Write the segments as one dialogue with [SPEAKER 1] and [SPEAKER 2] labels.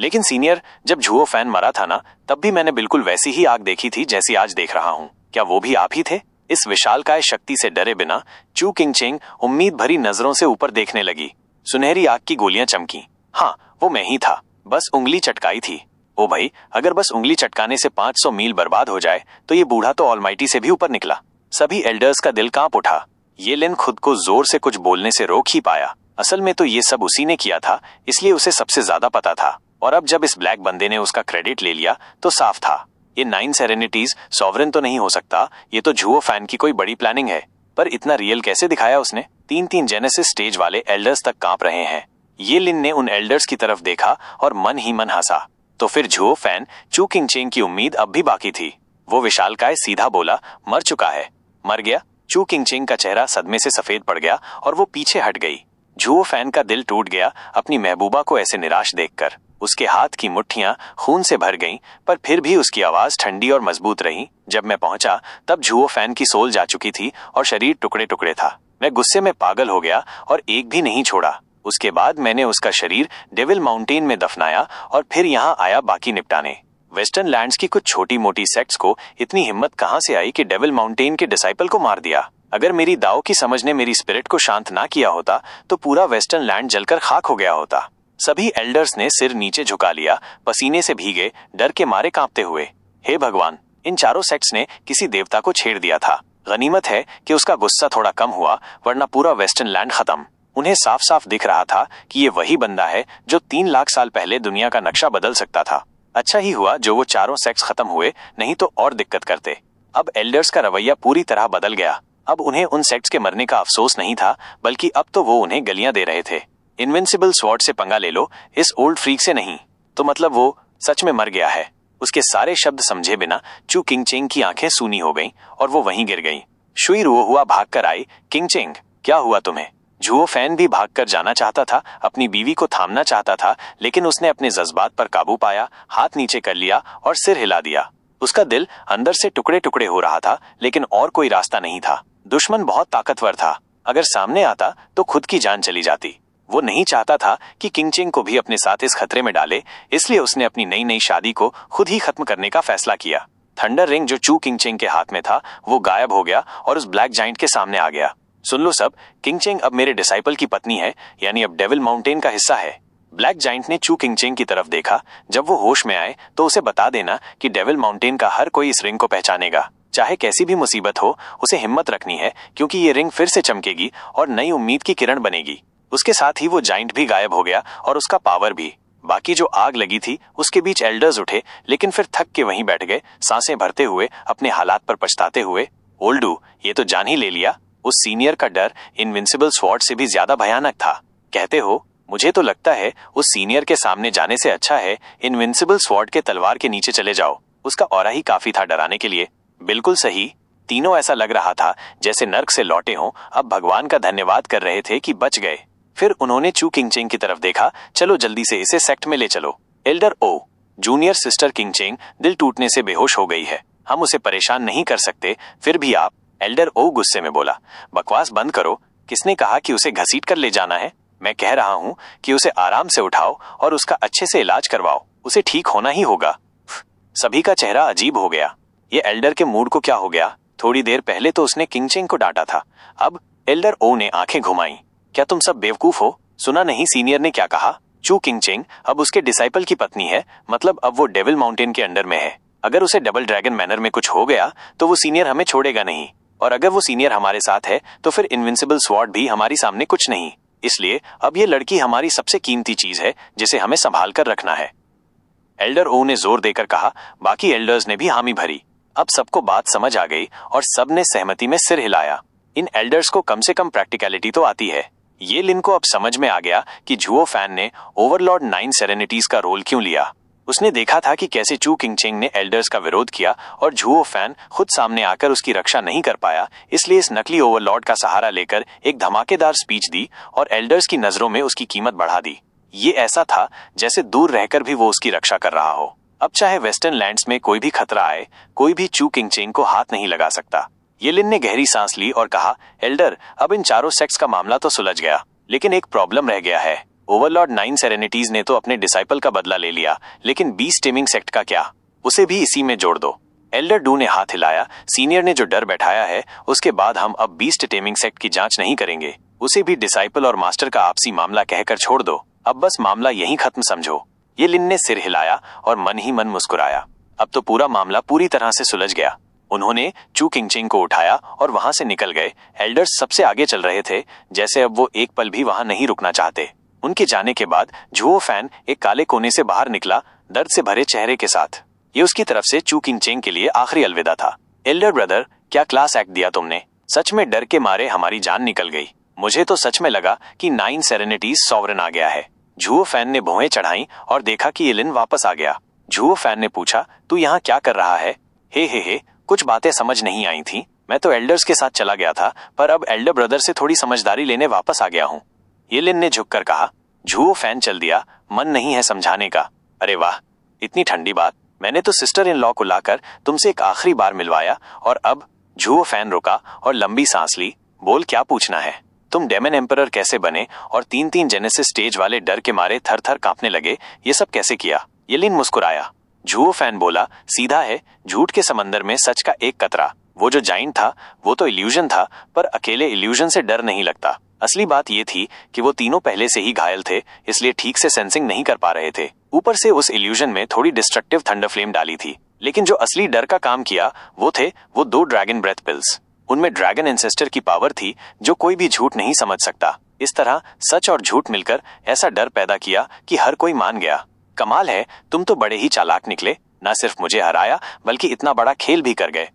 [SPEAKER 1] लेकिन सीनियर, जब झुओ फैन मरा था ना, तब भी मैंने बिल्कुल वैसी ही आग देखी थी जैसी आज देख रहा हूँ। क्या वो भी आप ही थे? इस विशालकाय शक्ति से डरे बिना चू किंगचेंग उम्मीद भरी नजरों से ऊपर देखने लगी। सुनहरी आग की गोलियां चमकी। हाँ, वो मैं ही था, बस उंगली चटकाई थी। ओ भाई, अगर बस उंगली चटकाने से 500 मील बर्बाद हो जाए तो ये बूढ़ा तो ऑलमाइटी से भी ऊपर निकला। सभी एल्डर्स का दिल कांप उठा। ये लिन खुद को जोर से कुछ बोलने से रोक ही पाया। असल में तो ये सब उसी ने किया था, इसलिए उसे सबसे ज्यादा पता था। और अब जब इस ब्लैक बंदे ने उसका क्रेडिट ले लिया तो साफ था, ये 9 सेरेनिटीज सॉवरेन तो नहीं हो सकता, ये तो झुओ फैन की कोई बड़ी प्लानिंग है। पर इतना रियल कैसे दिखाया उसने? 3-3 जेनेसिस स्टेज वाले एल्डर्स तक कांप रहे हैं। ये लिन ने उन एल्डर्स की तरफ देखा और मन ही मन हंसा। तो फिर झुओ फैन चू किंगचेंग की उम्मीद अब भी बाकी थी। वो विशालकाय सीधा बोला, मर चुका है। मर गया? चू किंगचेंग का चेहरा सदमे से सफेद पड़ गया और वो पीछे हट गई। झुओ फैन का दिल टूट गया अपनी महबूबा को ऐसे निराश देखकर। उसके हाथ की मुट्ठियां खून से भर गईं, पर फिर भी उसकी आवाज ठंडी और मजबूत रही। जब मैं पहुंचा तब झुओ फैन की सोल जा चुकी थी और शरीर टुकड़े टुकड़े था। मैं गुस्से में पागल हो गया और एक भी नहीं छोड़ा। उसके बाद मैंने उसका शरीर डेविल माउंटेन में दफनाया और फिर यहाँ आया बाकी निपटाने। वेस्टर्न लैंड्स की कुछ छोटी मोटी सेक्ट्स को इतनी हिम्मत कहाँ से आई कि डेविल माउंटेन के डिसाइपल को मार दिया? अगर मेरी दाव की समझ ने मेरी स्पिरिट को शांत ना किया होता तो पूरा वेस्टर्न लैंड जलकर खाक हो गया होता। सभी एल्डर्स ने सिर नीचे झुका लिया, पसीने से भीगे, डर के मारे कांपते हुए। हे भगवान, इन चारों सेक्ट्स ने किसी देवता को छेड़ दिया था। गनीमत है कि उसका गुस्सा थोड़ा कम हुआ, वरना पूरा वेस्टर्न लैंड खत्म। उन्हें साफ साफ दिख रहा था कि ये वही बंदा है जो 3 लाख साल पहले दुनिया का नक्शा बदल सकता था। अच्छा ही हुआ जो वो चारों सेक्ट्स खत्म हुए, नहीं तो और दिक्कत करते। अब एल्डर्स का रवैया पूरी तरह बदल गया। अब उन्हें उन सेक्ट्स के मरने का अफसोस नहीं था, बल्कि अब तो वो उन्हें गलियां दे रहे थे। इनविंसिबल स्वॉर्ड से पंगा ले लो, इस ओल्ड फ्रीक से नहीं। तो मतलब वो सच में मर गया है? उसके सारे शब्द समझे बिना चू किंगचेंग की आंखें सूनी हो गईं और वो वहीं गिर गईं। शुई रुओ हुआ भागकर आई, किंगचेंग, क्या हुआ तुम्हें? झुओ फैन भी भागकर जाना चाहता था, अपनी बीवी को थामना चाहता था, लेकिन उसने अपने जज्बात पर काबू पाया, हाथ नीचे कर लिया और सिर हिला दिया। उसका दिल अंदर से टुकड़े टुकड़े हो रहा था, लेकिन और कोई रास्ता नहीं था। दुश्मन बहुत ताकतवर था, अगर सामने आता तो खुद की जान चली जाती। वो नहीं चाहता था कि किंगचेंग को भी अपने साथ इस खतरे में डाले, इसलिए उसने अपनी नई नई शादी को खुद ही खत्म करने का फैसला किया। थंडर रिंग जो चू किंगचेंग के हाथ में था वो गायब हो गया और उस ब्लैक जाइंट के सामने आ गया। सुन लो सब, किंगचेंग अब मेरे डिसाइपल की पत्नी है, यानी अब डेविल माउंटेन का हिस्सा है। ब्लैक जाइंट ने चू किंगचेंग की तरफ देखा। जब वो होश में आए तो उसे बता देना कि डेविल माउंटेन का हर कोई इस रिंग को पहचानेगा। चाहे कैसी भी मुसीबत हो, उसे हिम्मत रखनी है, क्योंकि ये रिंग फिर से चमकेगी और नई उम्मीद की किरण बनेगी। उसके साथ ही वो जाइंट भी गायब हो गया और उसका पावर भी। बाकी जो आग लगी थी उसके बीच एल्डर्स उठे, लेकिन फिर थक के वहीं बैठ गए, सांसें भरते हुए, अपने हालात पर पछताते हुए। ओल्डू, ये तो जान ही ले लिया। उस सीनियर का डर इनविंसिबल स्वॉर्ड से भी ज्यादा भयानक था। कहते हो? मुझे तो लगता है उस सीनियर के सामने जाने से अच्छा है इनविंसिबल स्वॉर्ड के तलवार के नीचे चले जाओ। उसका ऑरा ही काफी था डराने के लिए। बिल्कुल सही। तीनों ऐसा लग रहा था जैसे नर्क से लौटे हों, अब भगवान का धन्यवाद कर रहे थे कि बच गए। फिर उन्होंने चू किंगचेंग की तरफ देखा। चलो जल्दी से इसे सेक्ट में ले चलो। एल्डर ओ, जूनियर सिस्टर किंगचेंग दिल टूटने से बेहोश हो गई है, हम उसे परेशान नहीं कर सकते, फिर भी आप। एल्डर ओ गुस्से में बोला, बकवास बंद करो। किसने कहा कि उसे घसीट कर ले जाना है? मैं कह रहा हूं कि उसे आराम से उठाओ और उसका अच्छे से इलाज करवाओ। उसे ठीक होना ही होगा। सभी का चेहरा अजीब हो गया। ये एल्डर के मूड को क्या हो गया? थोड़ी देर पहले तो उसने किंगचेंग को डांटा था, अब? एल्डर ओ ने आंखें घुमाई। क्या तुम सब बेवकूफ हो? सुना नहीं सीनियर ने क्या कहा? चू किंगचेंग अब उसके डिसाइपल की पत्नी है, मतलब अब वो डेविल माउंटेन के अंडर में है। अगर उसे डबल ड्रैगन मैनर में कुछ हो गया तो वो सीनियर हमें छोड़ेगा नहीं, और अगर वो सीनियर हमारे साथ है तो फिर इनविंसिबल स्वॉर्ड भी हमारी सामने कुछ नहीं। इसलिए अब ये लड़की हमारी सबसे कीमती चीज है जिसे हमें संभाल कर रखना है। एल्डर ओ ने जोर देकर कहा। बाकी एल्डर्स ने भी हामी भरी। अब सबको बात समझ आ गई और सबने सहमति में सिर हिलाया। इन एल्डर्स को कम से कम प्रैक्टिकलिटी तो आती है। ये लिन को अब समझ में आ गया कि झुओ फैन ने ओवरलॉर्ड 9 सेरेनिटीज का रोल क्यों लिया। उसने देखा था कि कैसे चू किंगचेंग ने एल्डर्स का विरोध किया और झुओ फैन खुद सामने आकर उसकी रक्षा नहीं कर पाया, इसलिए इस नकली ओवरलॉर्ड का सहारा लेकर एक धमाकेदार स्पीच दी और एल्डर्स की नजरों में उसकी कीमत बढ़ा दी। ये ऐसा था जैसे दूर रहकर भी वो उसकी रक्षा कर रहा हो। अब चाहे वेस्टर्न लैंड्स में कोई भी खतरा आए, कोई भी चू किंगचेंग को हाथ नहीं लगा सकता। ये लिन ने गहरी सांस ली और कहा, एल्डर, अब इन चारों सेक्ट्स का मामला तो सुलझ गया, लेकिन एक प्रॉब्लम रह गया है। ओवरलॉर्ड 9 सेरेनिटीज ने तो अपने डिसाइपल का बदला ले लिया, लेकिन बीस्ट टेमिंग सेक्ट का क्या? उसे भी इसी में जोड़ दो। एल्डर डू ने हाथ हिलाया। सीनियर ने जो डर बैठाया है, उसके बाद हम अब बीस्ट टेमिंग सेक्ट की जांच नहीं करेंगे। उसे भी डिसाइपल और मास्टर का आपसी मामला कहकर छोड़ दो। अब बस मामला यहीं खत्म समझो। ये लिन ने सिर हिलाया और मन ही मन मुस्कुराया। अब तो पूरा मामला पूरी तरह से सुलझ गया। उन्होंने चू किंगचिंग को उठाया और वहां से निकल गए। एल्डर्स सबसे आगे चल रहे थे, जैसे अब वो एक पल भी वहां नहीं रुकना चाहते। उनके जाने के बाद झुओ फैन एक काले कोने से बाहर निकला, दर्द से भरे चेहरे के साथ। ये उसकी तरफ से चू किंगचिंग के लिए आखिरी अलविदा था। एल्डर ब्रदर, क्या क्लास एक्ट दिया तुमने। सच में डर के मारे हमारी जान निकल गई। मुझे तो सच में लगा कि 9 सेरेनिटीज सॉवरन आ गया है। झुओ फैन ने भौहें चढ़ाई और देखा कि ये लिन वापस आ गया। झुओ फैन ने पूछा, तू यहाँ क्या कर रहा है? हे, कुछ बातें समझ नहीं आई थी। मैं तो एल्डर्स के साथ चला गया था, पर अब एल्डर ब्रदर से थोड़ी समझदारी लेने वापस आ गया हूँ, ये लिन ने झुककर कहा। झुओ फैन चल दिया, मन नहीं है समझाने का। अरे वाह, इतनी ठंडी बात। मैंने तो सिस्टर इन लॉ को लाकर तुमसे एक आखिरी बार मिलवाया और अब। झुओ फैन रुका और लंबी सांस ली। बोल, क्या पूछना है? तुम डेमन एम्परर कैसे बने और 3 जेनेसिस स्टेज वाले डर के मारे थर थर कांपने लगे, ये सब कैसे किया? ये लिन मुस्कुराया। झुओ फैन बोला, सीधा है, झूठ के समंदर में सच का एक कतरा। वो जो जाइंट था वो तो इल्यूजन था, पर अकेले इल्यूजन से डर नहीं लगता। असली बात ये थी कि वो तीनों पहले से ही घायल थे, इसलिए ठीक से सेंसिंग नहीं कर पा रहे थे। ऊपर से उस इल्यूजन में थोड़ी डिस्ट्रक्टिव थंडर फ्लेम डाली थी। लेकिन जो असली डर का काम किया वो थे वो 2 ड्रैगन ब्रेथ पिल्स। उनमें ड्रैगन एंसेस्टर की पावर थी जो कोई भी झूठ नहीं समझ सकता। इस तरह सच और झूठ मिलकर ऐसा डर पैदा किया कि हर कोई मान गया। कमाल है, तुम तो बड़े ही चालाक निकले। न सिर्फ मुझे हराया बल्कि इतना बड़ा खेल भी कर गए।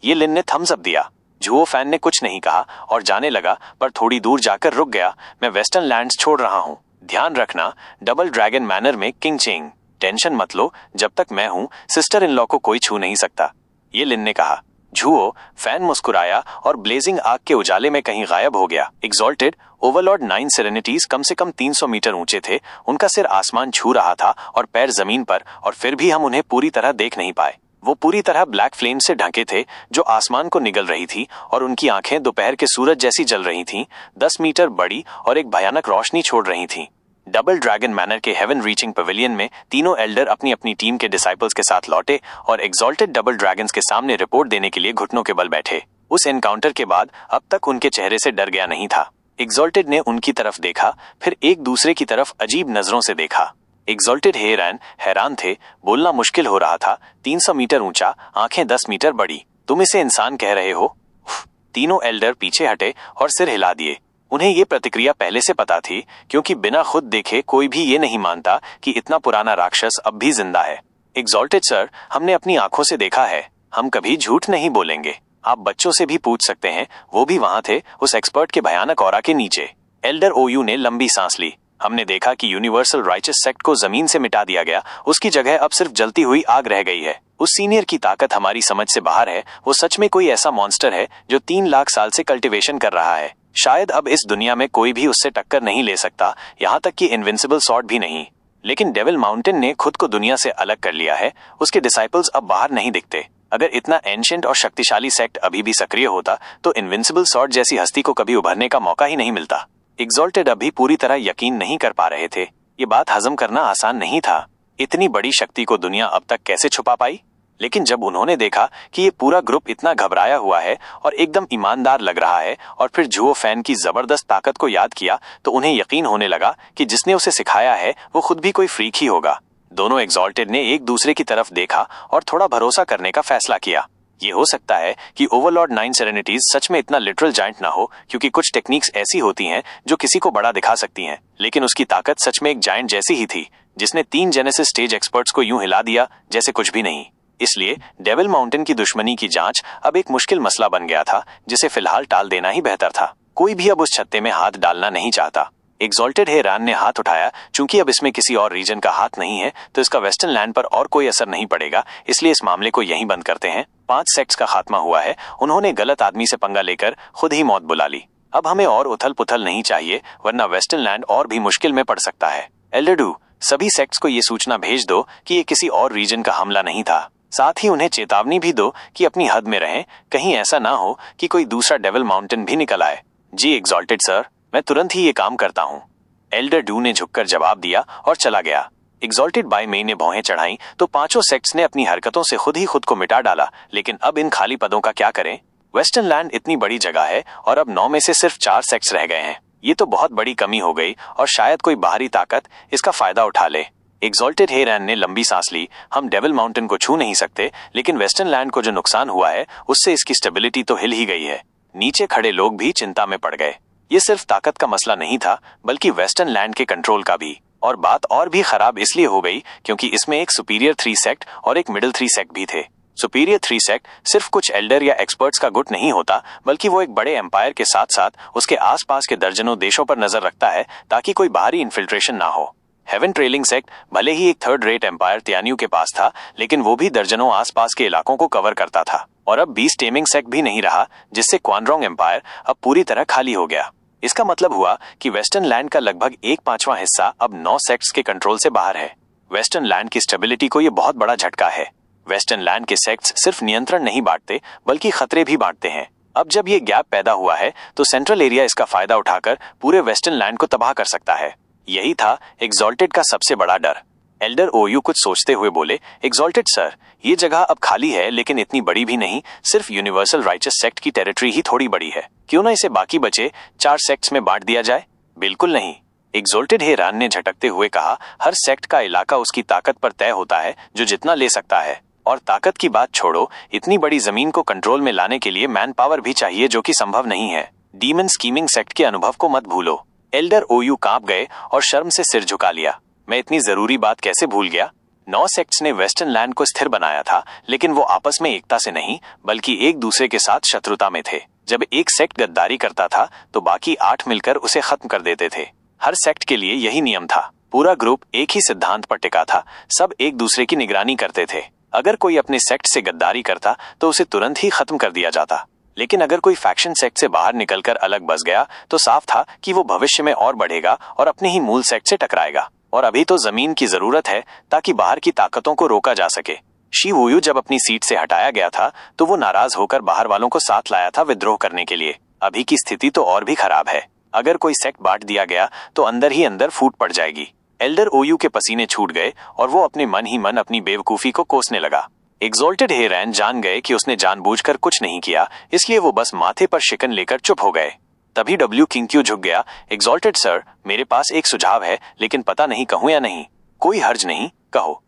[SPEAKER 1] ये लिन ने थम्स अप दिया। झुओ फैन ने कुछ नहीं कहा और जाने लगा, पर थोड़ी दूर जाकर रुक गया। मैं वेस्टर्न लैंड्स छोड़ रहा हूँ। ध्यान रखना, डबल ड्रैगन मैनर में किंगचिंग। टेंशन मत लो, जब तक मैं हूँ सिस्टर इन लॉ को कोई छू नहीं सकता, ये लिन ने कहा। झुओ फैन मुस्कुराया और ब्लेजिंग आग के उजाले में कहीं गायब हो गया। एग्जॉल्टेड ओवरलॉर्ड 9 सेरेनिटीज कम से कम 300 मीटर ऊंचे थे। उनका सिर आसमान छू रहा था और पैर जमीन पर, और फिर भी हम उन्हें पूरी तरह देख नहीं पाए। वो पूरी तरह ब्लैक फ्लेम से ढके थे जो आसमान को निगल रही थी, और उनकी आंखें दोपहर के सूरज जैसी जल रही थीं, 10 मीटर बड़ी और एक भयानक रोशनी छोड़ रही थीं। डबल ड्रैगन मैनर के हेवन रीचिंग पवेलियन में तीनों एल्डर अपनी अपनी टीम के डिसाइपल्स के साथ लौटे और एग्जॉल्टेड डबल ड्रैगन्स के सामने रिपोर्ट देने के लिए घुटनों के बल बैठे। उस एनकाउंटर के बाद अब तक उनके चेहरे से डर गया नहीं था। एग्जॉल्टेड ने उनकी तरफ देखा, फिर एक दूसरे की तरफ अजीब नजरों से देखा। एग्जॉल्टेड हेरान हैरान थे, बोलना मुश्किल हो रहा था। 300 मीटर ऊंचा, आंखें 10 मीटर बड़ी, तुम इसे इंसान कह रहे हो? तीनों एल्डर पीछे हटे और सिर हिला दिए। उन्हें ये प्रतिक्रिया पहले से पता थी, क्योंकि बिना खुद देखे कोई भी ये नहीं मानता कि इतना पुराना राक्षस अब भी जिंदा है। एग्जॉल्टेड सर, हमने अपनी आंखों से देखा है, हम कभी झूठ नहीं बोलेंगे। आप बच्चों से भी पूछ सकते हैं, वो भी वहां थे उस एक्सपर्ट के भयानक ऑरा के नीचे। एल्डर ओयू ने लंबी सांस ली। हमने देखा कि यूनिवर्सल राइचस सेक्ट को जमीन से मिटा दिया गया, उसकी जगह अब सिर्फ जलती हुई आग रह गई है। उस सीनियर की ताकत हमारी समझ से बाहर है। वो सच में कोई ऐसा मॉन्स्टर है जो 3 लाख साल से कल्टीवेशन कर रहा है। शायद अब इस दुनिया में कोई भी उससे टक्कर नहीं ले सकता, यहाँ तक कि इनविंसिबल सॉर्ड भी नहीं। लेकिन डेविल माउंटेन ने खुद को दुनिया से अलग कर लिया है। उसके डिसाइपल्स अब बाहर नहीं दिखते। अगर इतना एंशिएंट और शक्तिशाली सेक्ट अभी भी सक्रिय होता तो इनविंसिबल सॉर्ड जैसी हस्ती को कभी उभरने का मौका ही नहीं मिलता। एग्जॉल्टेड अभी पूरी तरह यकीन नहीं कर पा रहे थे। ये बात हजम करना आसान नहीं था। इतनी बड़ी शक्ति को दुनिया अब तक कैसे छुपा पाई? लेकिन जब उन्होंने देखा कि ये पूरा ग्रुप इतना घबराया हुआ है और एकदम ईमानदार लग रहा है, और फिर झुओ फैन की जबरदस्त ताकत को याद किया, तो उन्हें यकीन होने लगा कि जिसने उसे सिखाया है वो खुद भी कोई फ्रीक ही होगा। दोनों एग्जॉल्टेड ने एक दूसरे की तरफ देखा और थोड़ा भरोसा करने का फैसला किया। ये हो सकता है कि ओवरलॉर्ड 9 सेरेनिटीज सच में इतना लिटरल जायंट ना हो, क्योंकि कुछ टेक्निक्स ऐसी होती हैं जो किसी को बड़ा दिखा सकती हैं, लेकिन उसकी ताकत सच में एक जायंट जैसी ही थी, जिसने 3 जेनेसिस स्टेज एक्सपर्ट्स को यूं हिला दिया जैसे कुछ भी नहीं। इसलिए डेविल माउंटेन की दुश्मनी की जांच अब एक मुश्किल मसला बन गया था, जिसे फिलहाल टाल देना ही बेहतर था। कोई भी अब उस छत्ते में हाथ डालना नहीं चाहता। एग्जॉल्टेड हेरान ने हाथ उठाया। चूंकि अब इसमें किसी और रीजन का हाथ नहीं है, तो इसका वेस्टर्न लैंड पर और कोई असर नहीं पड़ेगा, इसलिए इस मामले को यहीं बंद करते हैं। 5 सेक्ट्स का खात्मा हुआ है। उन्होंने गलत आदमी से पंगा लेकर खुद ही मौत बुला ली। अब हमें और उथल पुथल नहीं चाहिए, वरना वेस्टर्न लैंड और भी मुश्किल में पड़ सकता है। एल्डर डू, सभी सेक्ट्स को ये सूचना भेज दो कि ये किसी और रीजन का हमला नहीं था। साथ ही उन्हें चेतावनी भी दो कि अपनी हद में रहें, कहीं ऐसा ना हो कि कोई दूसरा डेविल माउंटेन भी निकल आए। जी एग्जॉल्टेड सर, मैं तुरंत ही ये काम करता हूँ। एल्डर डू ने झुककर जवाब दिया और चला गया। एग्जॉल्टेड बाय मेई ने भौहें चढ़ाई तो पांचों सेक्ट्स ने अपनी हरकतों से खुद ही खुद को मिटा डाला। लेकिन अब इन खाली पदों का क्या करें? वेस्टर्न लैंड इतनी बड़ी जगह है और अब 9 में से सिर्फ 4 सेक्ट्स रह गए हैं। ये तो बहुत बड़ी कमी हो गई और शायद कोई बाहरी ताकत इसका फायदा उठा ले। एग्जॉल्टेड हेरैन ने लंबी सांस ली। हम डेविल माउंटेन को छू नहीं सकते, लेकिन वेस्टर्न लैंड को जो नुकसान हुआ है उससे इसकी स्टेबिलिटी तो हिल ही गई है। नीचे खड़े लोग भी चिंता में पड़ गए। ये सिर्फ ताकत का मसला नहीं था, बल्कि वेस्टर्न लैंड के कंट्रोल का भी। और बात और भी खराब इसलिए हो गई क्योंकि इसमें एक सुपीरियर 3 सेक्ट और एक मिडिल 3 सेक्ट भी थे। सुपीरियर 3 सेक्ट सिर्फ कुछ एल्डर या एक्सपर्ट्स का गुट नहीं होता, बल्कि वो एक बड़े एम्पायर के साथ साथ उसके आसपास के दर्जनों देशों पर नजर रखता है ताकि कोई बाहरी इन्फिल्ट्रेशन ना हो। हेवन ट्रेलिंग सेक्ट भले ही एक थर्ड रेट एम्पायर तियान्यू के पास था, लेकिन वो भी दर्जनों आसपास के इलाकों को कवर करता था। और अब 20 टेमिंग सेक्ट भी नहीं रहा, जिससे क्वानरोंग एम्पायर अब पूरी तरह खाली हो गया। इसका मतलब हुआ कि वेस्टर्न लैंड का लगभग 1/5वां हिस्सा अब 9 सेक्ट्स के कंट्रोल से बाहर है। वेस्टर्न लैंड की स्टेबिलिटी को यह बहुत बड़ा झटका है। वेस्टर्न लैंड के सेक्ट्स सिर्फ नियंत्रण नहीं बांटते, बल्कि खतरे भी बांटते हैं। अब जब ये गैप पैदा हुआ है तो सेंट्रल एरिया इसका फायदा उठाकर पूरे वेस्टर्न लैंड को तबाह कर सकता है। यही था एग्जॉल्टेड का सबसे बड़ा डर। एल्डर ओयू कुछ सोचते हुए बोले, एग्जॉल्टेड सर, ये जगह अब खाली है, लेकिन इतनी बड़ी भी नहीं। सिर्फ यूनिवर्सल राइचस सेक्ट की टेरिटरी ही थोड़ी बड़ी है। क्यों ना इसे बाकी बचे 4 सेक्ट्स में बांट दिया जाए? बिल्कुल नहीं, एग्जॉल्टेड हेरान ने झटकते हुए कहा। हर सेक्ट का इलाका उसकी ताकत पर तय होता है, जो जितना ले सकता है। और ताकत की बात छोड़ो, इतनी बड़ी जमीन को कंट्रोल में लाने के लिए मैन पावर भी चाहिए, जो कि संभव नहीं है। डीमन स्कीमिंग सेक्ट के अनुभव को मत भूलो। एल्डर ओयू कांप गए और शर्म से सिर झुका लिया। मैं इतनी जरूरी बात कैसे भूल गया? 9 सेक्ट्स ने वेस्टर्न लैंड को स्थिर बनाया था, लेकिन वो आपस में एकता से नहीं, बल्कि एक दूसरे के साथ शत्रुता में थे। जब एक सेक्ट गद्दारी करता था तो बाकी 8 मिलकर उसे खत्म कर देते थे। हर सेक्ट के लिए यही नियम था। पूरा ग्रुप एक ही सिद्धांत पर टिका था। सब एक दूसरे की निगरानी करते थे। अगर कोई अपने सेक्ट से गद्दारी करता तो उसे तुरंत ही खत्म कर दिया जाता। लेकिन अगर कोई फैक्शन सेक्ट से बाहर निकलकर अलग बस गया तो साफ था कि वो भविष्य में और बढ़ेगा और अपने ही मूल सेक्ट से टकराएगा। और अभी तो जमीन की जरूरत है ताकि बाहर की ताकतों को रोका जा सके। शी वुयू जब अपनी सीट से हटाया गया था तो वो नाराज होकर बाहर वालों को साथ लाया था विद्रोह करने के लिए। अभी की स्थिति तो और भी खराब है। अगर कोई सेक्ट बांट दिया गया तो अंदर ही अंदर फूट पड़ जाएगी। एल्डर ओयू के पसीने छूट गए और वो अपने मन ही मन अपनी बेवकूफी को कोसने लगा। एग्जॉल्टेड हेरैन जान गए कि उसने जानबूझकर कुछ नहीं किया, इसलिए वो बस माथे पर शिकन लेकर चुप हो गए। तभी डब्ल्यू किंग्क्यू झुक गया। एग्जॉल्टेड सर, मेरे पास एक सुझाव है, लेकिन पता नहीं कहूं या नहीं। कोई हर्ज नहीं, कहो,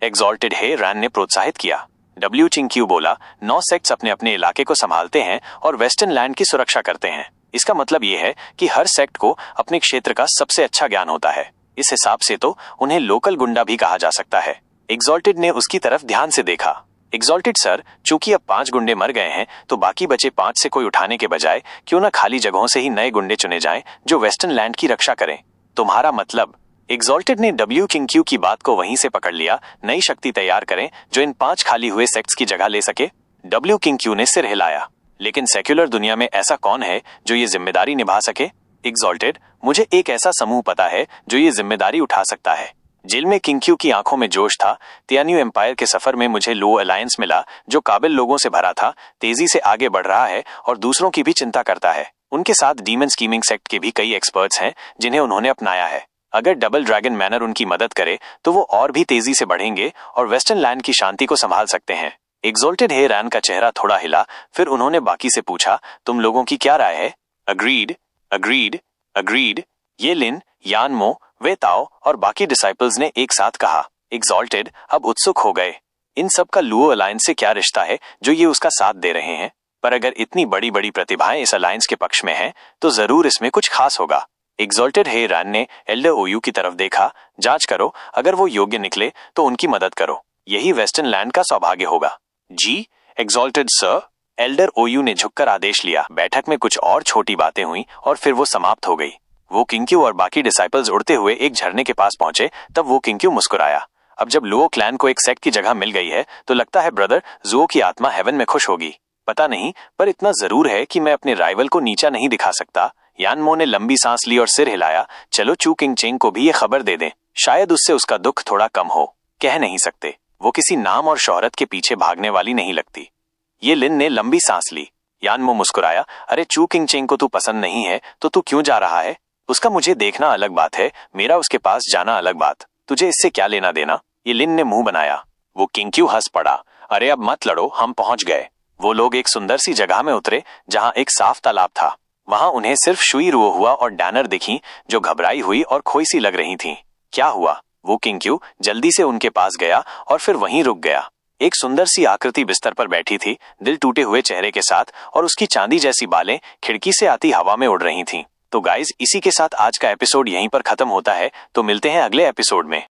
[SPEAKER 1] एग्जॉल्टेड हेरैन ने प्रोत्साहित किया। डब्ल्यू किंग्क्यू बोला, 9 सेक्ट्स अपने अपने इलाके को संभालते हैं और वेस्टर्न लैंड की सुरक्षा करते हैं। इसका मतलब यह है कि हर सेक्ट को अपने क्षेत्र का सबसे अच्छा ज्ञान होता है। इस हिसाब से तो उन्हें लोकल गुंडा भी कहा जा सकता है। एग्जॉल्टेड ने उसकी तरफ ध्यान से देखा। एग्जॉल्टेड सर, चूंकि अब 5 गुंडे मर गए हैं तो बाकी बचे 5 से कोई उठाने के बजाय क्यों ना खाली जगहों से ही नए गुंडे चुने जाएं जो वेस्टर्न लैंड की रक्षा करें। तुम्हारा मतलब? एग्जॉल्टेड ने डब्ल्यू किंग्क्यू की बात को वहीं से पकड़ लिया। नई शक्ति तैयार करें जो इन 5 खाली हुए सेक्ट्स की जगह ले सके। डब्ल्यू किंग्क्यू ने सिर हिलाया। लेकिन सेक्युलर दुनिया में ऐसा कौन है जो ये जिम्मेदारी निभा सके? एग्जॉल्टेड, मुझे एक ऐसा समूह पता है जो ये जिम्मेदारी उठा सकता है। जेल में किंग्क्यू की आंखों में जोश था। तियान्यू एम्पायर के सफर में मुझे लो अलायंस मिला जो काबिल लोगों से भरा था, तेजी से आगे बढ़ रहा है और दूसरों की भी चिंता करता है। उनके साथ डीमन स्कीमिंग सेक्ट के भी कई एक्सपर्ट्स हैं जिन्हें उन्होंने अपनाया है। अगर डबल ड्रैगन मैनर उनकी मदद करे तो वो और भी तेजी से बढ़ेंगे और वेस्टर्न लैंड की शांति को संभाल सकते हैं। एग्जॉल्टेड हेरैन का चेहरा थोड़ा हिला। फिर उन्होंने बाकी से पूछा, तुम लोगों की क्या राय है? अग्रीड, अग्रीड, अग्रीड, ये लिन, यानमो, वे ताओ और बाकी डिसाइपल्स ने एक साथ कहा। एग्जॉल्टेड अब उत्सुक हो गए। इन सब का लुओ अलायंस से क्या रिश्ता है जो ये उसका साथ दे रहे हैं? पर अगर इतनी बड़ी बड़ी प्रतिभाएं इस अलायंस के पक्ष में हैं, तो जरूर इसमें कुछ खास होगा। एग्जॉल्टेड हेरैन ने एल्डर ओयू की तरफ देखा। जांच करो, अगर वो योग्य निकले तो उनकी मदद करो। यही वेस्टर्न लैंड का सौभाग्य होगा। जी एग्जॉल्टेड सर, एल्डर ओयू ने झुककर आदेश लिया। बैठक में कुछ और छोटी बातें हुई और फिर वो समाप्त हो गई। वो किंग्क्यू और बाकी डिसाइपल्स उड़ते हुए एक झरने के पास पहुंचे। तब वो किंग्क्यू मुस्कुराया। अब जब लुओ क्लैन को एक सेक्ट की जगह मिल गई है तो लगता है ब्रदर जुओ की आत्मा हेवन में खुश होगी। पता नहीं, पर इतना जरूर है कि मैं अपने राइवल को नीचा नहीं दिखा सकता। यानमो ने लंबी सांस ली और सिर हिलाया। चलो चू किंग चेंग को भी ये खबर दे दें, शायद उससे उसका दुख थोड़ा कम हो। कह नहीं सकते, वो किसी नाम और शोहरत के पीछे भागने वाली नहीं लगती। ये लिन ने लंबी सांस ली। यानमो मुस्कुराया। अरे चू किंग चेंग को तू पसंद नहीं है तो तू क्यों जा रहा है? उसका मुझे देखना अलग बात है, मेरा उसके पास जाना अलग बात। तुझे इससे क्या लेना देना? ये लिन ने मुंह बनाया। वो किंग हंस पड़ा। अरे अब मत लड़ो, हम पहुंच गए। वो लोग एक सुंदर सी जगह में उतरे जहां एक साफ तालाब था। वहां उन्हें सिर्फ शुई रुओहुआ और डैनर दिखी, जो घबराई हुई और खोई सी लग रही थीं। क्या हुआ? वो किंग जल्दी से उनके पास गया और फिर वहीं रुक गया। एक सुंदर सी आकृति बिस्तर पर बैठी थी, दिल टूटे हुए चेहरे के साथ, और उसकी चांदी जैसी बालें खिड़की से आती हवा में उड़ रही थीं। तो गाइज, इसी के साथ आज का एपिसोड यहीं पर खत्म होता है। तो मिलते हैं अगले एपिसोड में।